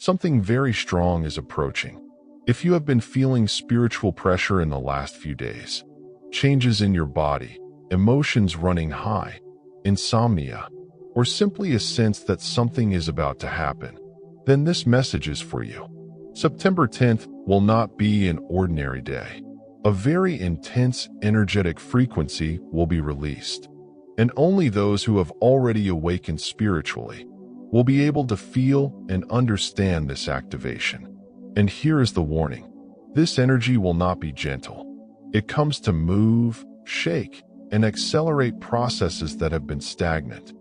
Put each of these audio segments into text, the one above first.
Something very strong is approaching. If you have been feeling spiritual pressure in the last few days, changes in your body, emotions running high, insomnia, or simply a sense that something is about to happen, then this message is for you. September 10th will not be an ordinary day. A very intense, energetic frequency will be released, and only those who have already awakened spiritually will be able to feel and understand this activation. And here is the warning. This energy will not be gentle. It comes to move, shake, and accelerate processes that have been stagnant.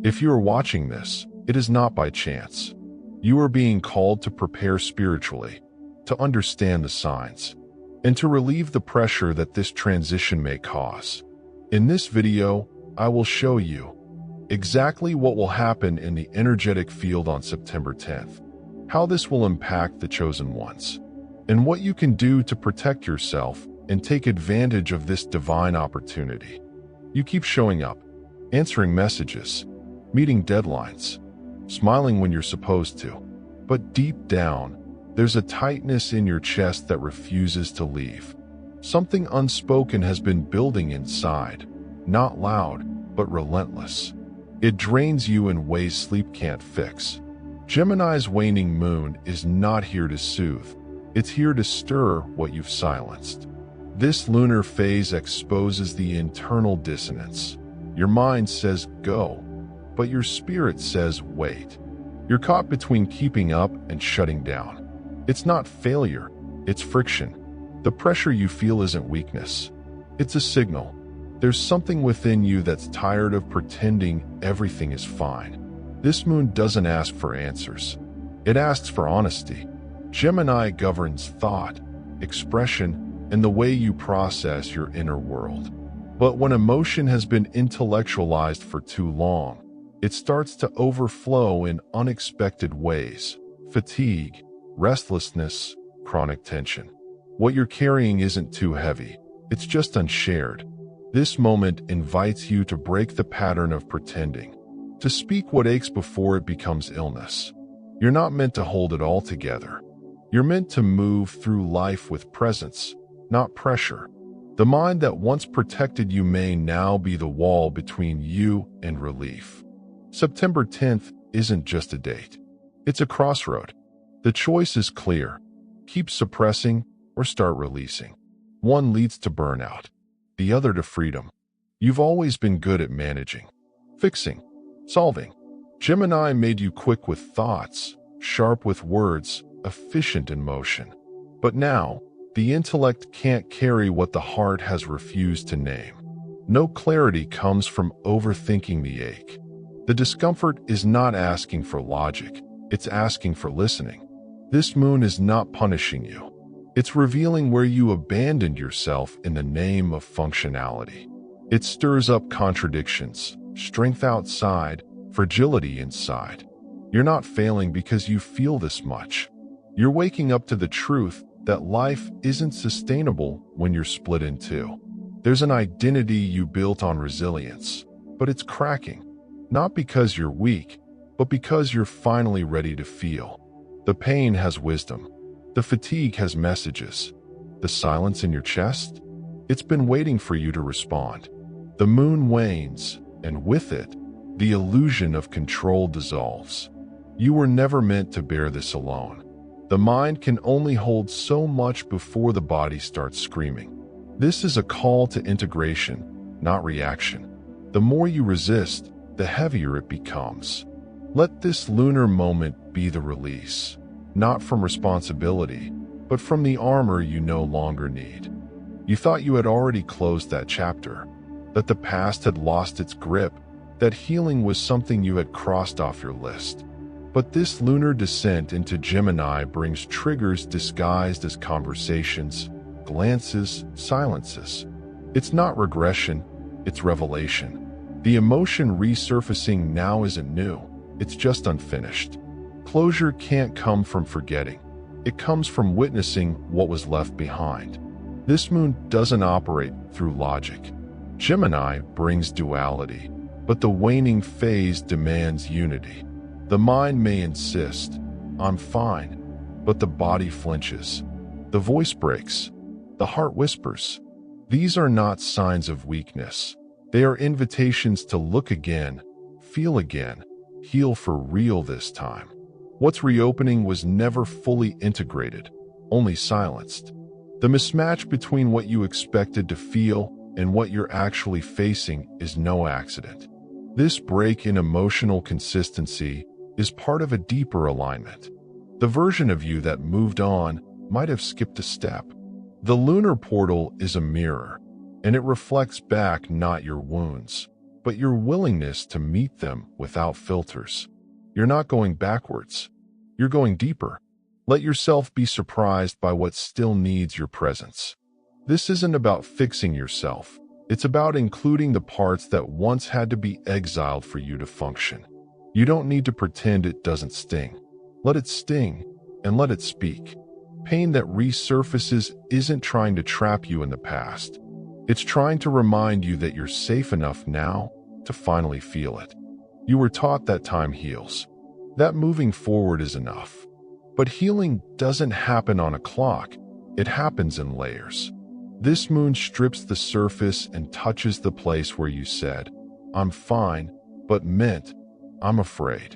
If you are watching this, it is not by chance. You are being called to prepare spiritually, to understand the signs, and to relieve the pressure that this transition may cause. In this video, I will show you exactly what will happen in the energetic field on September 10th, how this will impact the chosen ones, and what you can do to protect yourself and take advantage of this divine opportunity. You keep showing up, answering messages, meeting deadlines, smiling when you're supposed to, but deep down, there's a tightness in your chest that refuses to leave. Something unspoken has been building inside, not loud, but relentless. It drains you in ways sleep can't fix. Gemini's waning moon is not here to soothe. It's here to stir what you've silenced. This lunar phase exposes the internal dissonance. Your mind says go, but your spirit says wait. You're caught between keeping up and shutting down. It's not failure, it's friction. The pressure you feel isn't weakness. It's a signal. There's something within you that's tired of pretending everything is fine. This moon doesn't ask for answers. It asks for honesty. Gemini governs thought, expression, and the way you process your inner world. But when emotion has been intellectualized for too long, it starts to overflow in unexpected ways. Fatigue, restlessness, chronic tension. What you're carrying isn't too heavy. It's just unshared. This moment invites you to break the pattern of pretending, to speak what aches before it becomes illness. You're not meant to hold it all together. You're meant to move through life with presence, not pressure. The mind that once protected you may now be the wall between you and relief. September 10th isn't just a date. It's a crossroad. The choice is clear. Keep suppressing or start releasing. One leads to burnout, the other to freedom. You've always been good at managing, fixing, solving. Gemini made you quick with thoughts, sharp with words, efficient in motion. But now, the intellect can't carry what the heart has refused to name. No clarity comes from overthinking the ache. The discomfort is not asking for logic, it's asking for listening. This moon is not punishing you. It's revealing where you abandoned yourself in the name of functionality. It stirs up contradictions, strength outside, fragility inside. You're not failing because you feel this much. You're waking up to the truth that life isn't sustainable when you're split in two. There's an identity you built on resilience, but it's cracking. Not because you're weak, but because you're finally ready to feel. The pain has wisdom. The fatigue has messages. The silence in your chest? It's been waiting for you to respond. The moon wanes, and with it, the illusion of control dissolves. You were never meant to bear this alone. The mind can only hold so much before the body starts screaming. This is a call to integration, not reaction. The more you resist, the heavier it becomes. Let this lunar moment be the release, not from responsibility, but from the armor you no longer need. You thought you had already closed that chapter, that the past had lost its grip, that healing was something you had crossed off your list. But this lunar descent into Gemini brings triggers disguised as conversations, glances, silences. It's not regression, it's revelation. The emotion resurfacing now isn't new, it's just unfinished. Closure can't come from forgetting. It comes from witnessing what was left behind. This moon doesn't operate through logic. Gemini brings duality, but the waning phase demands unity. The mind may insist, I'm fine. But the body flinches. The voice breaks. The heart whispers. These are not signs of weakness. They are invitations to look again, feel again, heal for real this time. What's reopening was never fully integrated, only silenced. The mismatch between what you expected to feel and what you're actually facing is no accident. This break in emotional consistency is part of a deeper alignment. The version of you that moved on might have skipped a step. The lunar portal is a mirror, and it reflects back not your wounds, but your willingness to meet them without filters. You're not going backwards. You're going deeper. Let yourself be surprised by what still needs your presence. This isn't about fixing yourself. It's about including the parts that once had to be exiled for you to function. You don't need to pretend it doesn't sting. Let it sting, and let it speak. Pain that resurfaces isn't trying to trap you in the past. It's trying to remind you that you're safe enough now to finally feel it. You were taught that time heals, that moving forward is enough. But healing doesn't happen on a clock. It happens in layers. This moon strips the surface and touches the place where you said, I'm fine, but meant, I'm afraid.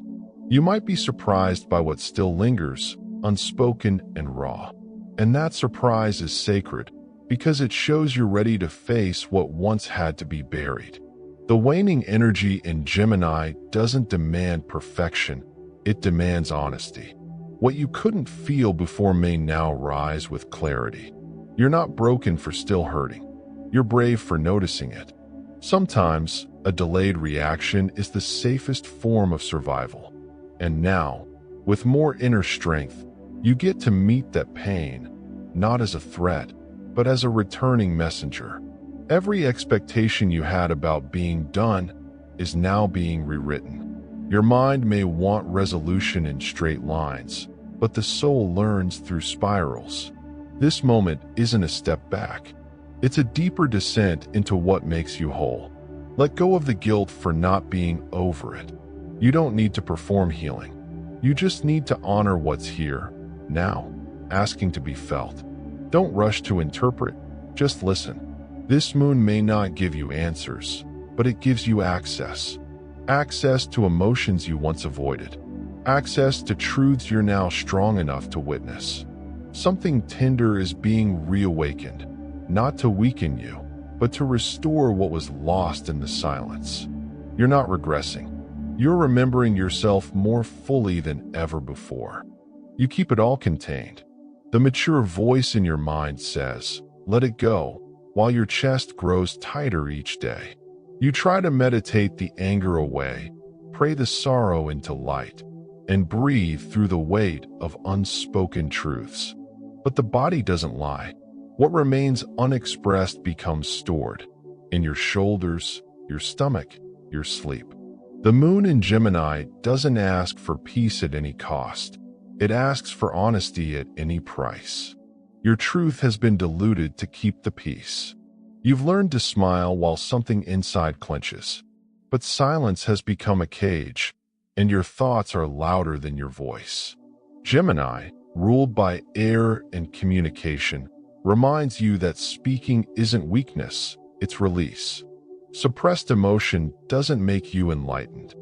You might be surprised by what still lingers, unspoken and raw. And that surprise is sacred because it shows you're ready to face what once had to be buried. The waning energy in Gemini doesn't demand perfection, it demands honesty. What you couldn't feel before may now rise with clarity. You're not broken for still hurting. You're brave for noticing it. Sometimes, a delayed reaction is the safest form of survival. And now, with more inner strength, you get to meet that pain, not as a threat, but as a returning messenger. Every expectation you had about being done is now being rewritten. Your mind may want resolution in straight lines, but the soul learns through spirals. This moment isn't a step back. It's a deeper descent into what makes you whole. Let go of the guilt for not being over it. You don't need to perform healing. You just need to honor what's here, now, asking to be felt. Don't rush to interpret, just listen. This moon may not give you answers, but it gives you access. Access to emotions you once avoided. Access to truths you're now strong enough to witness. Something tender is being reawakened, not to weaken you, but to restore what was lost in the silence. You're not regressing. You're remembering yourself more fully than ever before. You keep it all contained. The mature voice in your mind says, let it go, while your chest grows tighter each day. You try to meditate the anger away, pray the sorrow into light, and breathe through the weight of unspoken truths. But the body doesn't lie. What remains unexpressed becomes stored in your shoulders, your stomach, your sleep. The moon in Gemini doesn't ask for peace at any cost. It asks for honesty at any price. Your truth has been diluted to keep the peace. You've learned to smile while something inside clenches. But silence has become a cage, and your thoughts are louder than your voice. Gemini, ruled by air and communication, reminds you that speaking isn't weakness, it's release. Suppressed emotion doesn't make you enlightened.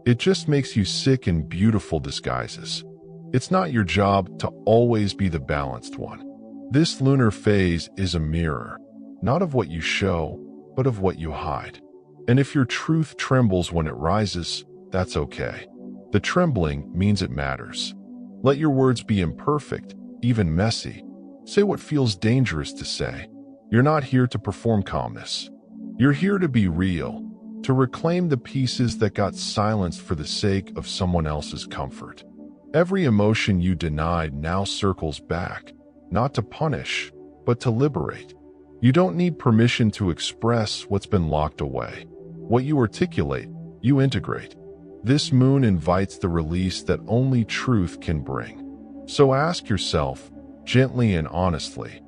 It just makes you sick in beautiful disguises. It's not your job to always be the balanced one. This lunar phase is a mirror, not of what you show, but of what you hide. And if your truth trembles when it rises, that's okay. The trembling means it matters. Let your words be imperfect, even messy. Say what feels dangerous to say. You're not here to perform calmness. You're here to be real, to reclaim the pieces that got silenced for the sake of someone else's comfort. Every emotion you denied now circles back, not to punish, but to liberate. You don't need permission to express what's been locked away. What you articulate, you integrate. This moon invites the release that only truth can bring. So ask yourself, gently and honestly,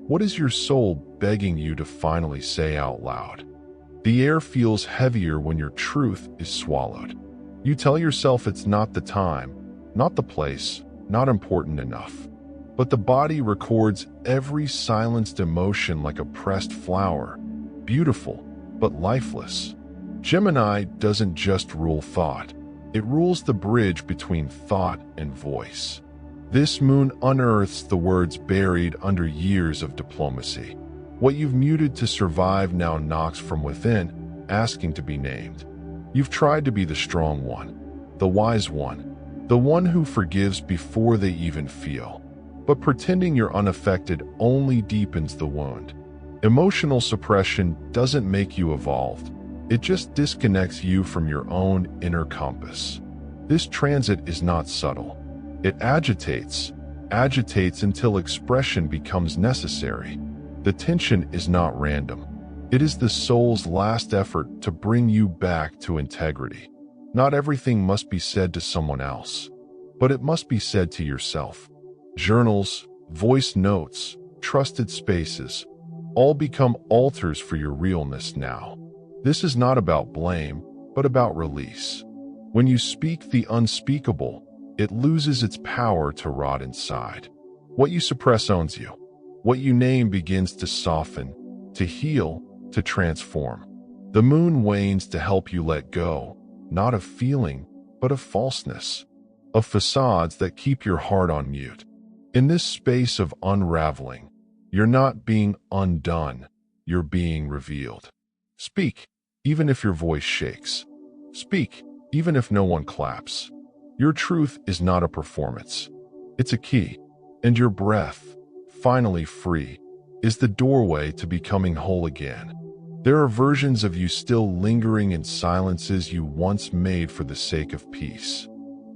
what is your soul begging you to finally say out loud? The air feels heavier when your truth is swallowed. You tell yourself it's not the time, not the place, not important enough. But the body records every silenced emotion like a pressed flower, beautiful, but lifeless. Gemini doesn't just rule thought. It rules the bridge between thought and voice. This moon unearths the words buried under years of diplomacy. What you've muted to survive now knocks from within, asking to be named. You've tried to be the strong one, the wise one, the one who forgives before they even feel. But pretending you're unaffected only deepens the wound. Emotional suppression doesn't make you evolved. It just disconnects you from your own inner compass. This transit is not subtle. It agitates until expression becomes necessary. The tension is not random. It is the soul's last effort to bring you back to integrity. Not everything must be said to someone else, but it must be said to yourself. Journals, voice notes, trusted spaces, all become altars for your realness now. This is not about blame, but about release. When you speak the unspeakable, it loses its power to rot inside. What you suppress owns you. What you name begins to soften, to heal, to transform. The moon wanes to help you let go, not of feeling, but of falseness, of facades that keep your heart on mute. In this space of unraveling, you're not being undone, you're being revealed. Speak, even if your voice shakes. Speak, even if no one claps. Your truth is not a performance. It's a key, and your breath, finally free, is the doorway to becoming whole again. There are versions of you still lingering in silences you once made for the sake of peace.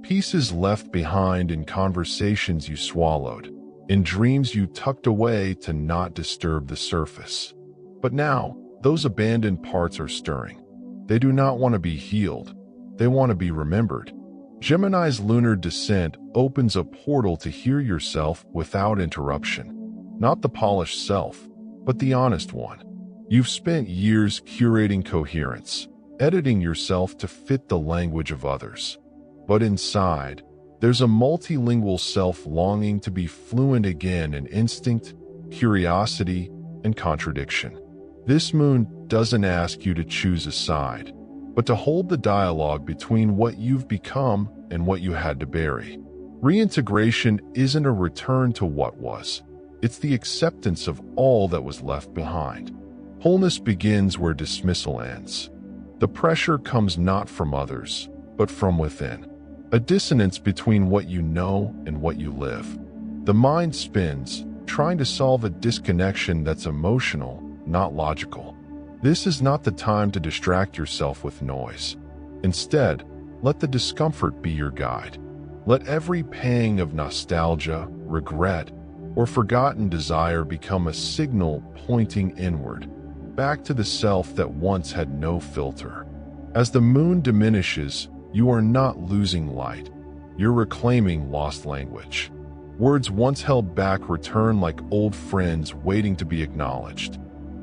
Pieces left behind in conversations you swallowed, in dreams you tucked away to not disturb the surface. But now, those abandoned parts are stirring. They do not want to be healed. They want to be remembered. Gemini's lunar descent opens a portal to hear yourself without interruption. Not the polished self, but the honest one. You've spent years curating coherence, editing yourself to fit the language of others. But inside, there's a multilingual self longing to be fluent again in instinct, curiosity, and contradiction. This moon doesn't ask you to choose a side, but to hold the dialogue between what you've become and what you had to bury. Reintegration isn't a return to what was. It's the acceptance of all that was left behind. Wholeness begins where dismissal ends. The pressure comes not from others, but from within. A dissonance between what you know and what you live. The mind spins, trying to solve a disconnection that's emotional, not logical. This is not the time to distract yourself with noise. Instead, let the discomfort be your guide. Let every pang of nostalgia, regret, or forgotten desire become a signal pointing inward, back to the self that once had no filter. As the moon diminishes, you are not losing light. You're reclaiming lost language. Words once held back return like old friends waiting to be acknowledged.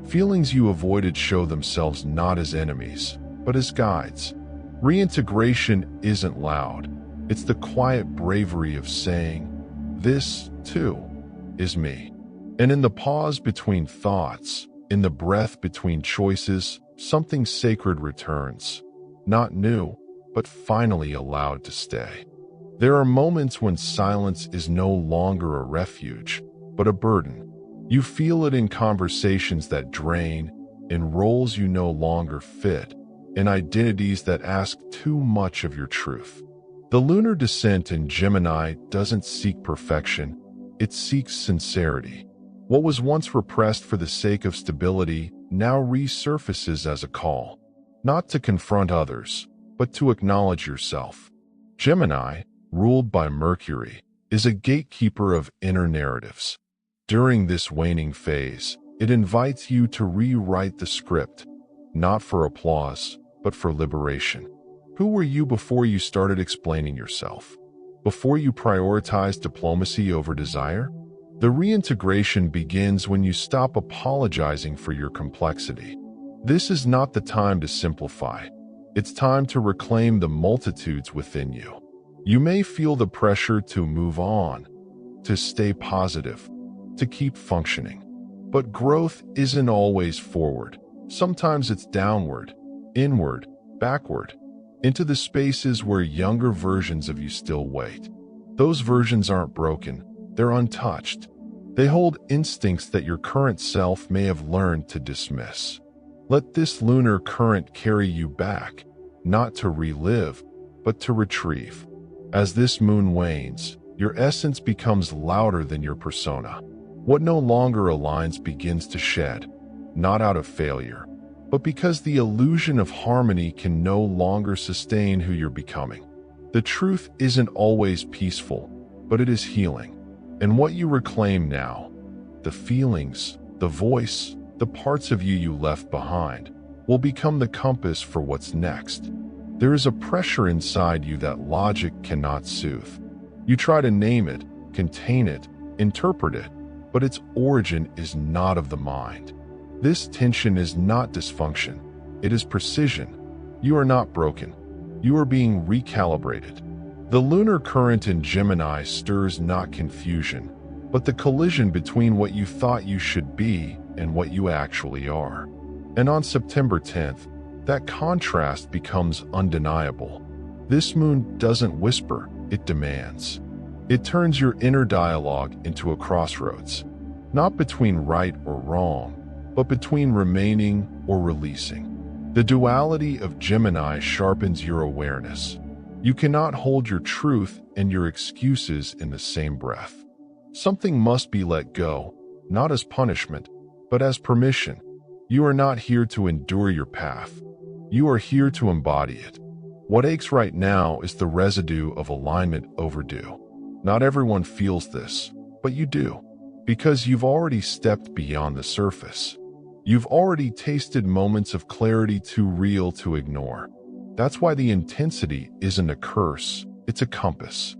Feelings you avoided show themselves not as enemies, but as guides. Reintegration isn't loud. It's the quiet bravery of saying, "This, too, is me." And in the pause between thoughts, in the breath between choices, something sacred returns. Not new, but finally allowed to stay. There are moments when silence is no longer a refuge, but a burden. You feel it in conversations that drain, in roles you no longer fit, in identities that ask too much of your truth. The lunar descent in Gemini doesn't seek perfection, it seeks sincerity. What was once repressed for the sake of stability now resurfaces as a call, not to confront others, but to acknowledge yourself. Gemini, ruled by Mercury, is a gatekeeper of inner narratives. During this waning phase, it invites you to rewrite the script, not for applause, but for liberation. Who were you before you started explaining yourself? Before you prioritized diplomacy over desire? The reintegration begins when you stop apologizing for your complexity. This is not the time to simplify. It's time to reclaim the multitudes within you. You may feel the pressure to move on, to stay positive, to keep functioning. But growth isn't always forward. Sometimes it's downward, inward, backward, into the spaces where younger versions of you still wait. Those versions aren't broken, they're untouched. They hold instincts that your current self may have learned to dismiss. Let this lunar current carry you back, not to relive, but to retrieve. As this moon wanes, your essence becomes louder than your persona. What no longer aligns begins to shed, not out of failure, but because the illusion of harmony can no longer sustain who you're becoming. The truth isn't always peaceful, but it is healing. And what you reclaim now, the feelings, the voice, the parts of you left behind, will become the compass for what's next. There is a pressure inside you that logic cannot soothe. You try to name it, contain it, interpret it, but its origin is not of the mind. This tension is not dysfunction, it is precision. You are not broken, you are being recalibrated. The lunar current in Gemini stirs not confusion, but the collision between what you thought you should be and what you actually are. And on September 10th, that contrast becomes undeniable. This moon doesn't whisper, it demands. It turns your inner dialogue into a crossroads, not between right or wrong, but between remaining or releasing. The duality of Gemini sharpens your awareness. You cannot hold your truth and your excuses in the same breath. Something must be let go, not as punishment, but as permission. You are not here to endure your path. You are here to embody it. What aches right now is the residue of alignment overdue. Not everyone feels this, but you do, because you've already stepped beyond the surface. You've already tasted moments of clarity too real to ignore. That's why the intensity isn't a curse, it's a compass.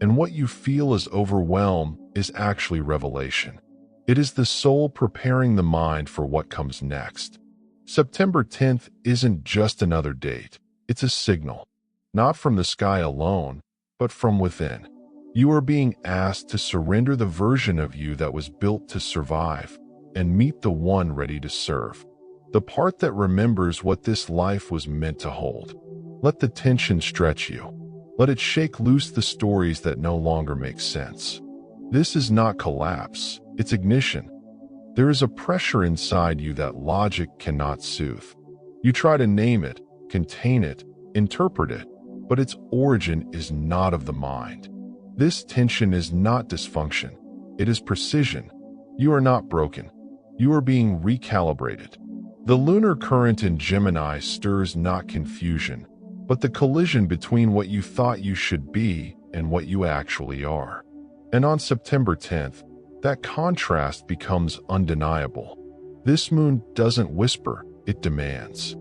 And what you feel as overwhelm is actually revelation. It is the soul preparing the mind for what comes next. September 10th isn't just another date, it's a signal. Not from the sky alone, but from within. You are being asked to surrender the version of you that was built to survive and meet the one ready to serve. The part that remembers what this life was meant to hold. Let the tension stretch you. Let it shake loose the stories that no longer make sense. This is not collapse, it's ignition. There is a pressure inside you that logic cannot soothe. You try to name it, contain it, interpret it, but its origin is not of the mind. This tension is not dysfunction, it is precision. You are not broken, you are being recalibrated. The lunar current in Gemini stirs not confusion, but the collision between what you thought you should be and what you actually are. And on September 10th, that contrast becomes undeniable. This moon doesn't whisper, it demands.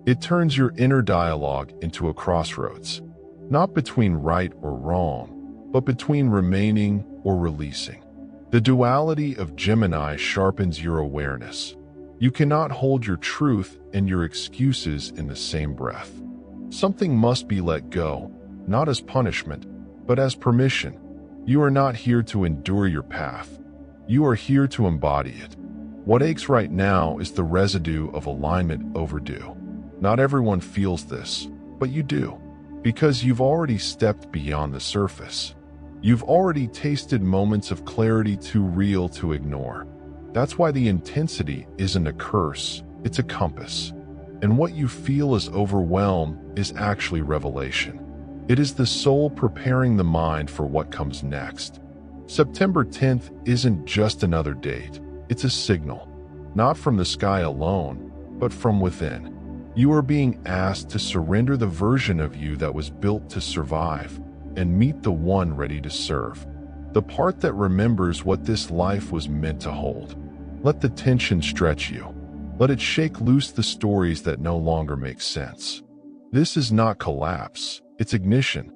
It turns your inner dialogue into a crossroads, not between right or wrong, but between remaining or releasing. The duality of Gemini sharpens your awareness. You cannot hold your truth and your excuses in the same breath. Something must be let go, not as punishment, but as permission. You are not here to endure your path. You are here to embody it. What aches right now is the residue of alignment overdue. Not everyone feels this, but you do, because you've already stepped beyond the surface. You've already tasted moments of clarity too real to ignore. That's why the intensity isn't a curse, it's a compass. And what you feel as overwhelm is actually revelation. It is the soul preparing the mind for what comes next. September 10th isn't just another date, it's a signal. Not from the sky alone, but from within. You are being asked to surrender the version of you that was built to survive and meet the one ready to serve. The part that remembers what this life was meant to hold. Let the tension stretch you. Let it shake loose the stories that no longer make sense. This is not collapse, it's ignition.